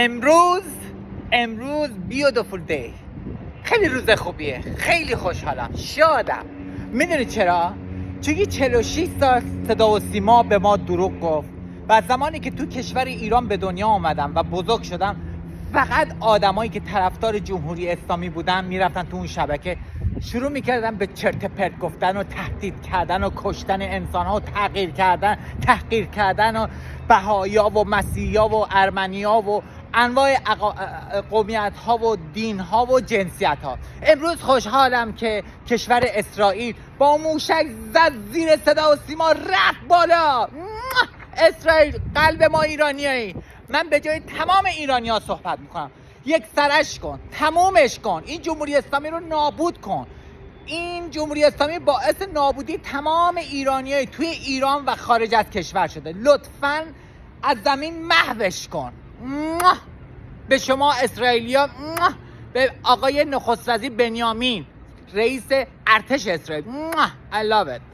امروز بیوتیفول دی، خیلی روز خوبیه، خیلی خوشحالم، شادم. میدونی چرا؟ چون 46 سال صدا و سیما به ما دروغ گفت و از زمانی که تو کشور ایران به دنیا آمدم و بزرگ شدم فقط آدمایی که طرفدار جمهوری اسلامی بودن میرفتن تو اون شبکه شروع میکردن به چرت پرت گفتن و تهدید کردن و کشتن انسان‌ها و تحقیر کردن و بهائی‌ها و مسیحی‌ها و ارمنی‌ها و انواع قومیت‌ها و دین‌ها و جنسیت‌ها. امروز خوشحالم که کشور اسرائیل با موشک زد زیر صدا و سیما رفت بالا. اسرائیل قلب ما ایرانیایی. من به جای تمام ایرانی‌ها صحبت میکنم. یک سرش کن، تمومش کن، این جمهوری اسلامی رو نابود کن. این جمهوری اسلامی باعث نابودی تمام ایرانیای توی ایران و خارج از کشور شده. لطفاً از زمین محوش کن. به شما اسرائیلیا، به آقای نخست وزیر بنیامین رئیس ارتش اسرائیل، I love it.